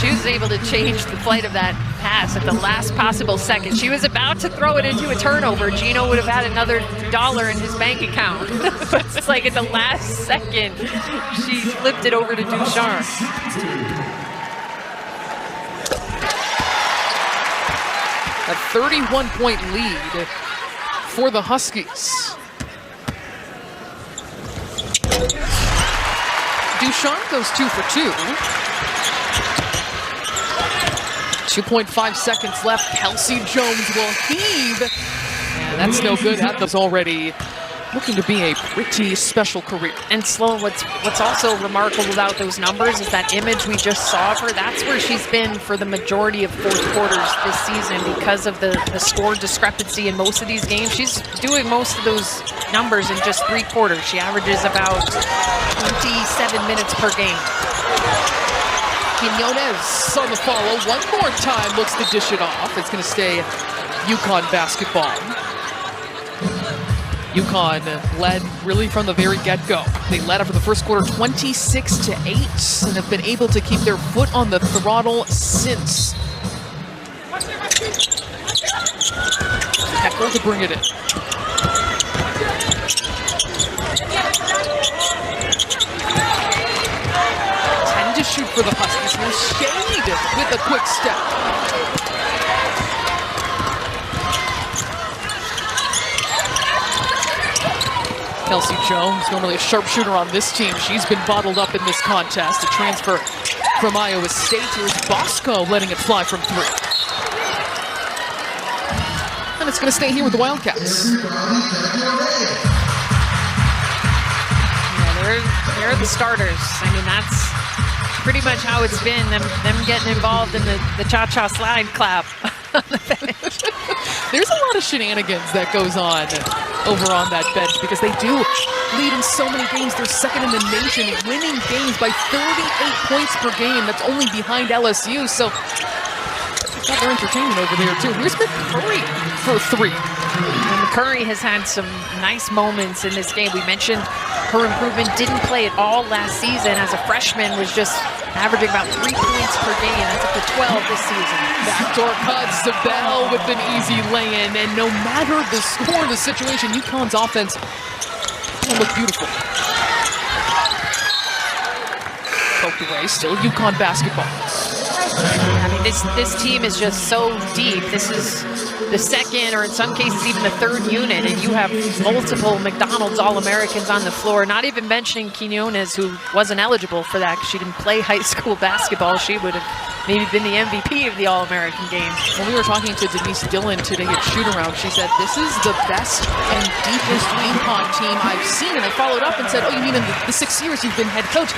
She was able to change the flight of that pass at the last possible second. She was about to throw it into a turnover. Gino would have had another $1 in his bank account. But it's like at the last second, she flipped it over to Ducharme. A 31-point lead for the Huskies. Ducharme goes 2 for 2. 2.5 seconds left. Kelsey Jones will heave. And that's no good. That was already looking to be a pretty special career. And Sloan, what's also remarkable about those numbers is that image we just saw of her. That's where she's been for the majority of fourth quarters this season because of the score discrepancy in most of these games. She's doing most of those numbers in just 3 quarters. She averages about 27 minutes per game. Quinones on the follow. One more time looks to dish it off. It's going to stay UConn basketball. UConn led really from the very get-go. They led after the first quarter 26-8 and have been able to keep their foot on the throttle since. Heckle to bring it in. 10 to shoot for the Huskies. Shade with a quick step. Kelsey Jones, normally a sharpshooter on this team. She's been bottled up in this contest. A transfer from Iowa State. Here's Bosow letting it fly from 3. And it's going to stay here with the Wildcats. Yeah, they're the starters. I mean, that's pretty much how it's been, them getting involved in the cha-cha slide clap on the bench. There's a lot of shenanigans that goes on over on that bench because they do lead in so many games. They're second in the nation, winning games by 38 points per game. That's only behind LSU, so they're entertaining over there too. Here's McCurry for 3. And McCurry has had some nice moments in this game. We mentioned her improvement, didn't play at all last season. As a freshman, was just averaging about 3 points per game. That's up to 12 this season. Backdoor cuts, Zabel with an easy lay-in, and no matter the score, the situation, UConn's offense will look beautiful. Poked away, still UConn basketball. I mean, this team is just so deep. This is the second, or in some cases even the third unit, and you have multiple McDonald's All-Americans on the floor, not even mentioning Quinones, who wasn't eligible for that because she didn't play high school basketball. She would have maybe been the MVP of the All-American game. When we were talking to Denise Dillon today at shoot-around, she said, this is the best and deepest UConn team I've seen. And I followed up and said, oh, you mean in the 6 years you've been head coach?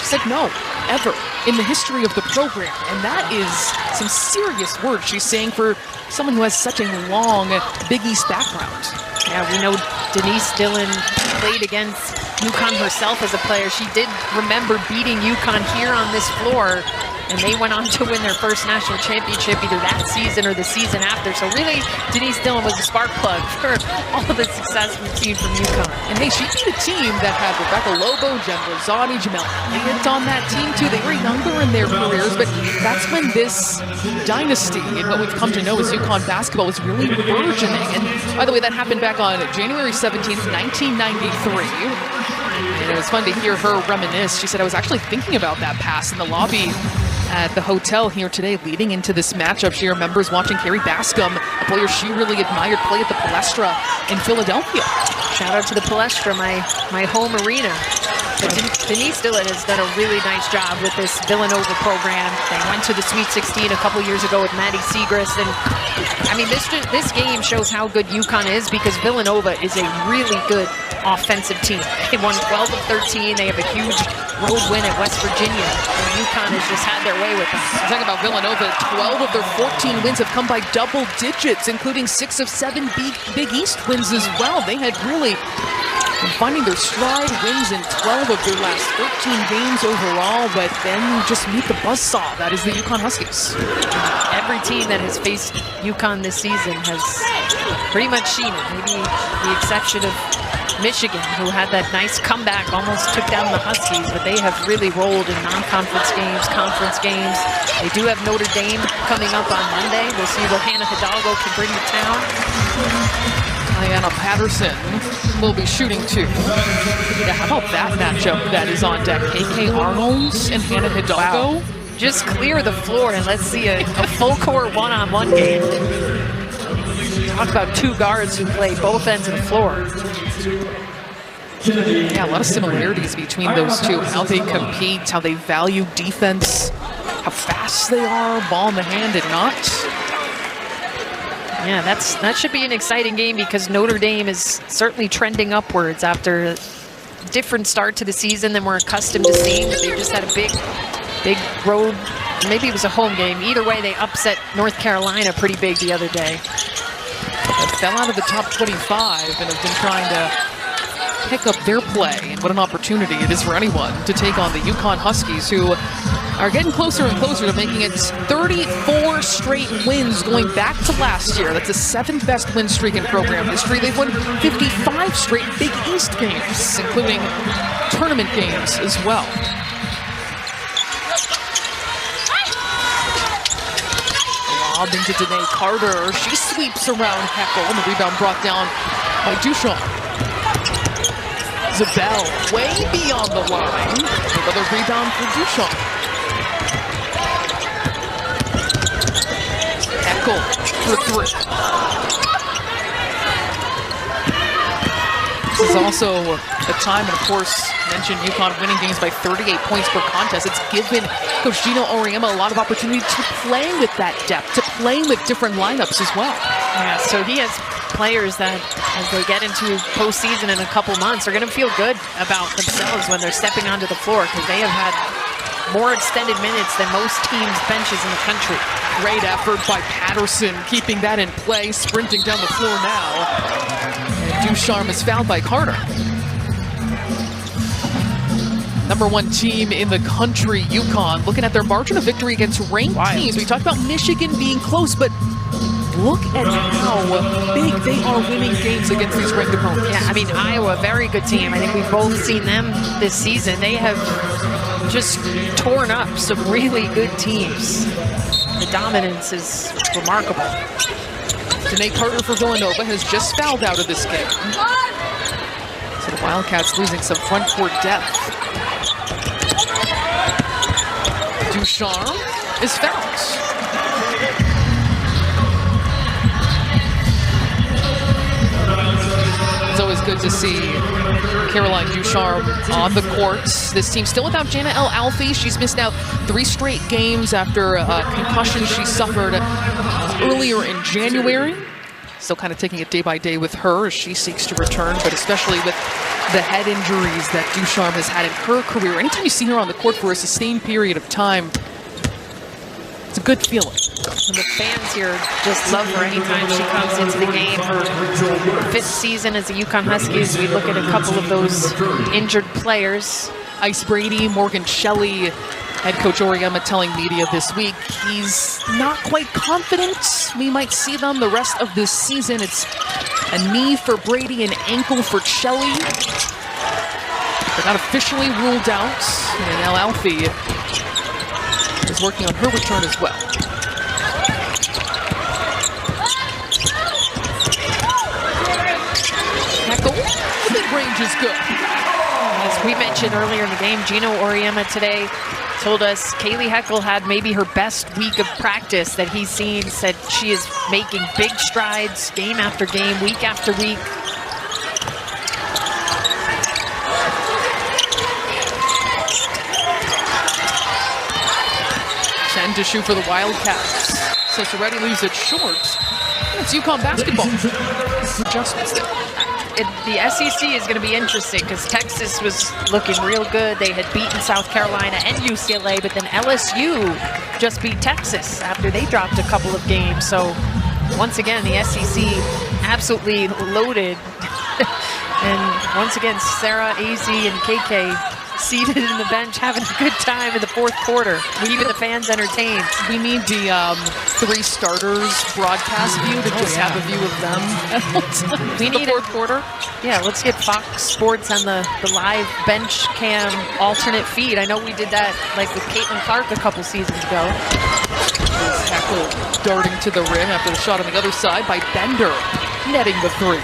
She said, no, ever in the history of the program. And that is some serious words she's saying for someone who has such a long Big East background. Yeah, we know Denise Dillon played against UConn herself as a player. She did remember beating UConn here on this floor, and they went on to win their first national championship either that season or the season after. So really, Denise Dillon was a spark plug for all of the success we've seen from UConn. And hey, she beat a team that had Rebecca Lobo, Jen Rosati, Jamel Elliott on that team too. They were younger in their careers, but that's when this dynasty and what we've come to know as UConn basketball was really burgeoning. And by the way, that happened back on January 17th, 1993. And it was fun to hear her reminisce. She said, I was actually thinking about that pass in the lobby at the hotel here today leading into this matchup. She remembers watching Carrie Bascom, a player she really admired, play at the Palestra in Philadelphia. Shout out to the Palestra, my home arena. But Denise Dillon has done a really nice job with this Villanova program. They went to the Sweet 16 a couple years ago with Maddie Segrist. And I mean, this game shows how good UConn is because Villanova is a really good offensive team. They won 12 of 13. They have a huge road win at West Virginia. And UConn has just had their way with them. Talking about Villanova, 12 of their 14 wins have come by double digits, including 6 of 7 Big East wins as well. They had really been finding their stride, wins in 12 of their last 13 games overall, but then you just meet the buzzsaw. That is the UConn Huskies. Every team that has faced UConn this season has pretty much seen it. Maybe the exception of Michigan, who had that nice comeback, almost took down the Huskies, but they have really rolled in non-conference games, conference games. They do have Notre Dame coming up on Monday. We'll see what Hannah Hidalgo can bring to town. Diana Patterson will be shooting too. Yeah, how about that matchup that is on deck? KK Arnold and Hannah Hidalgo. Wow. Just clear the floor and let's see a full court one-on-one game. Talk about two guards who play both ends of the floor. Yeah, a lot of similarities between those two. How they compete, how they value defense, how fast they are, ball in the hand and not. Yeah, that should be an exciting game because Notre Dame is certainly trending upwards after a different start to the season than we're accustomed to seeing. They just had a big road, maybe it was a home game. Either way, they upset North Carolina pretty big the other day. They fell out of the top 25 and have been trying to pick up their play. And what an opportunity it is for anyone to take on the UConn Huskies, who are getting closer and closer to making it 34 straight wins going back to last year. That's the 7th best win streak in program history. They've won 55 straight Big East games, including tournament games as well. Lob into Danae Carter. She sweeps around Heckel, and the rebound brought down by Duchamp. Zabel way beyond the line. Another rebound for Duchamp. Heckel for 3. This is also a time, and of course, mentioned UConn winning games by 38 points per contest. It's given Coach Gino Auriemma a lot of opportunity to play with that depth, to play with different lineups as well. Yeah, so he has players that, as they get into postseason in a couple months, are going to feel good about themselves when they're stepping onto the floor because they have had more extended minutes than most teams' benches in the country. Great effort by Patterson, keeping that in play, sprinting down the floor now. And Ducharme is fouled by Carter. #1 team in the country, UConn, looking at their margin of victory against ranked teams. We talked about Michigan being close, but look at how big they are winning games against these ranked opponents. Yeah, I mean, Iowa, very good team. I think we've both seen them this season. They have just torn up some really good teams. The dominance is remarkable. Danae Carter for Villanova has just fouled out of this game. So the Wildcats losing some front court depth. Ducharme is fouled. It's always good to see Caroline Ducharme on the courts. This team still without Jana El Alfie. She's missed out 3 straight games after a concussion she suffered earlier in January. Still kind of taking it day by day with her as she seeks to return, but especially with the head injuries that Ducharme has had in her career. Anytime you see her on the court for a sustained period of time, it's a good feeling. And the fans here just love her anytime she comes into the game. Her 5th season as a UConn Huskies. We look at a couple of those injured players. Ice Brady, Morgan Shelley. Head coach Auriemma telling media this week he's not quite confident we might see them the rest of this season. It's a knee for Brady, an ankle for Shelley. They're not officially ruled out, and El Alfie is working on her return as well. Heckel, the mid-range is good. As we mentioned earlier in the game, Gino Auriemma today told us Kaylee Heckel had maybe her best week of practice that he's seen, said she is making big strides game after game, week after week. To shoot for the Wildcats. So Soretti leaves it short. It's UConn basketball. Adjustments there. The SEC is going to be interesting because Texas was looking real good. They had beaten South Carolina and UCLA, but then LSU just beat Texas after they dropped a couple of games. So once again, the SEC absolutely loaded. And once again, Sarah, AZ, and KK seated in the bench having a good time in the fourth quarter, keeping the fans entertained. We need the 3 starters broadcast view to just have a view of them. We need the fourth quarter. Yeah, let's get Fox Sports on the live bench cam alternate feed. I know we did that like with Caitlin Clark a couple seasons ago. Tackle darting to the rim after the shot on the other side by Bender, netting the 3.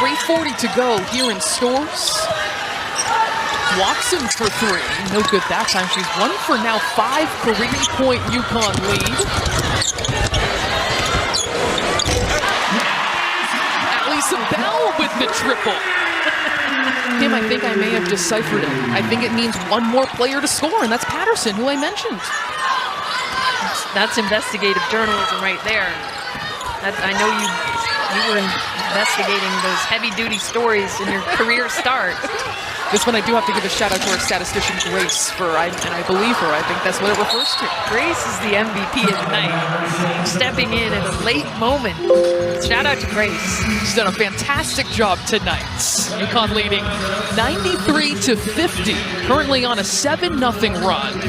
.340 to go here in Stores. Watson for 3. No good that time. She's 1 for now 5 career-point UConn lead. Alisa Bell with the triple. Tim, I think I may have deciphered it. I think it means 1 more player to score, and that's Patterson, who I mentioned. That's investigative journalism right there. I know you were investigating those heavy-duty stories in your career start. This one I do have to give a shout-out to our statistician, Grace, and I believe her. I think that's what it refers to. Grace is the MVP of the night, stepping in at a late moment. Shout out to Grace. She's done a fantastic job tonight. UConn leading 93-50, currently on a 7-0 run.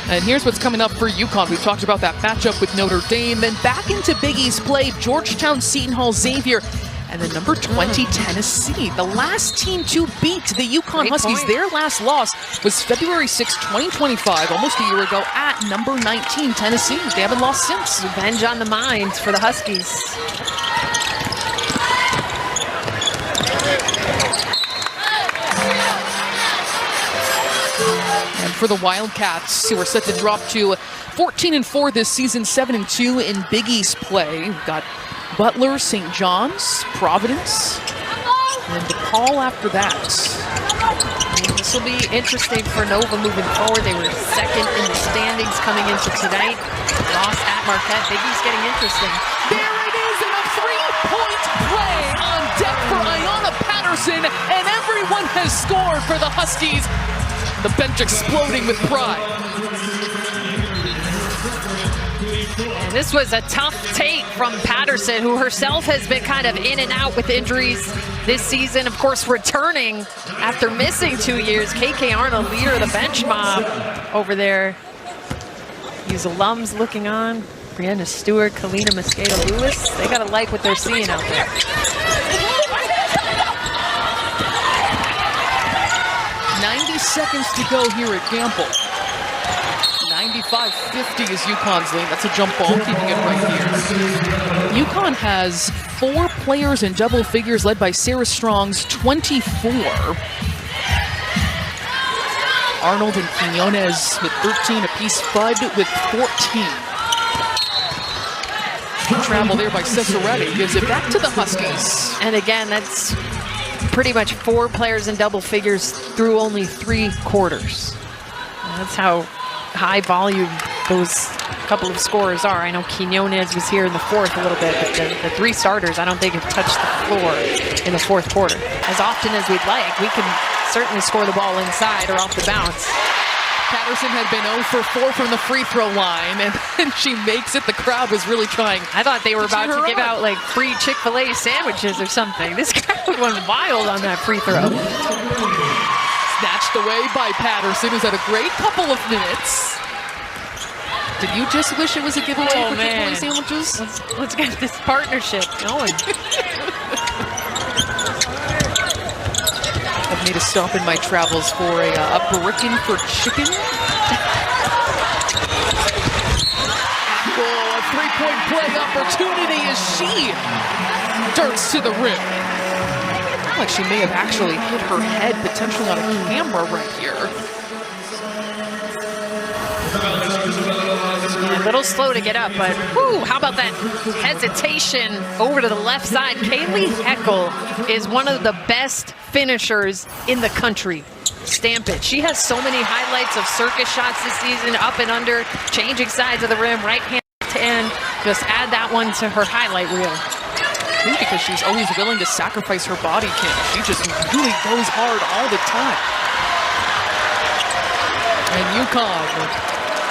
And here's what's coming up for UConn. We've talked about that matchup with Notre Dame. Then back into Big East play, Georgetown, Seton Hall, Xavier, and then number 20, Tennessee. The last team to beat the UConn Huskies, their last loss was February 6, 2025, almost a year ago, at number 19, Tennessee. They haven't lost since. Revenge on the mind for the Huskies. And for the Wildcats, who are set to drop to 14-4 this season, 7-2 in Big East play. We've got Butler, St. John's, Providence, and DePaul after that. This will be interesting for Nova moving forward. They were second in the standings coming into tonight. Lost at Marquette. Big East getting interesting. There it is, and a 3-point play on deck for Ayanna Patterson, and everyone has scored for the Huskies. The bench exploding with pride. And this was a tough take from Patterson, who herself has been kind of in and out with injuries this season. Of course, returning after missing 2 years. KK Arnold, leader of the bench mob over there. These alums looking on. Brianna Stewart, Kalina Mosqueda-Lewis. They got to like what they're seeing out there. 90 seconds to go here at Gamble. 95-50 is UConn's lead. That's a jump ball, keeping it right here. UConn has 4 players in double figures, led by Sarah Strong's 24. Arnold and Quinones with 13 apiece. Fudd with 14. Travel there by Cesaretti gives it back to the Huskies. And again, that's pretty much 4 players in double figures through only 3 quarters. That's how high volume those couple of scorers are. I know Quinones was here in the 4th a little bit, but the 3 starters I don't think have touched the floor in the 4th quarter. As often as we'd like, we can certainly score the ball inside or off the bounce. Patterson had been 0 for 4 from the free throw line, and she makes it. The crowd was really trying. I thought they were about to give out like free Chick-fil-A sandwiches or something. This crowd went wild on that free throw. Snatched away by Patterson, who's had a great couple of minutes. Did you just wish it was a giveaway for Chick-fil-A sandwiches? Let's get this partnership going. I've made a stop in my travels for a Brickin' for chicken. Oh, a 3-point play opportunity as she darts to the rim. Like she may have actually hit her head potentially on a camera right here. A little slow to get up, but whoo, how about that hesitation over to the left side. Kaylee Heckel is one of the best finishers in the country. Stamp it. She has so many highlights of circus shots this season, up and under, changing sides of the rim, right hand to end. Just add that one to her highlight reel. I think because she's always willing to sacrifice her body, Kim. She just really goes hard all the time. And UConn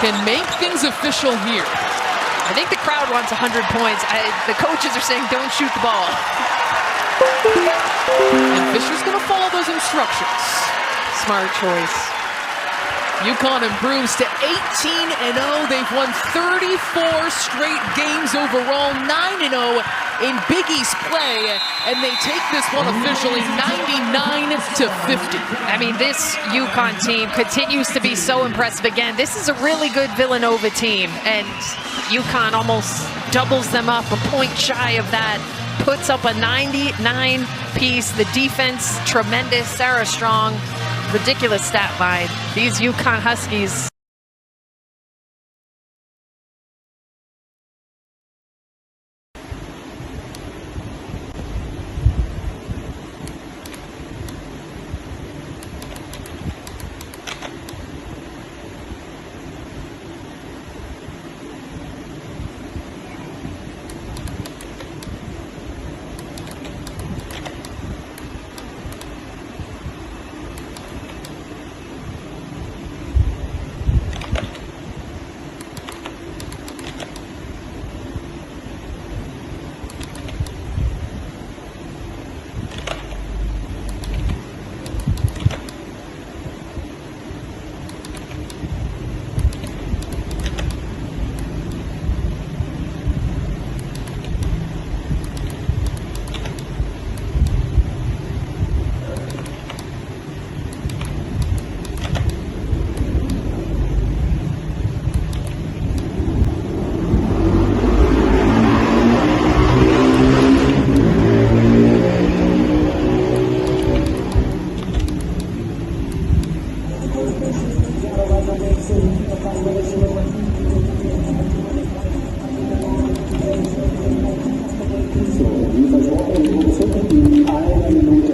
can make things official here. I think the crowd wants 100 points. The coaches are saying don't shoot the ball. And Fisher's going to follow those instructions. Smart choice. UConn improves to 18-0. They've won 34 straight games overall, 9-0 in Big East play, and they take this one officially 99-50. I mean, this UConn team continues to be so impressive. Again, this is a really good Villanova team, and UConn almost doubles them up, a point shy of that, puts up a 99 piece. The defense, tremendous. Sarah Strong, ridiculous stat line. These UConn Huskies. Gracias.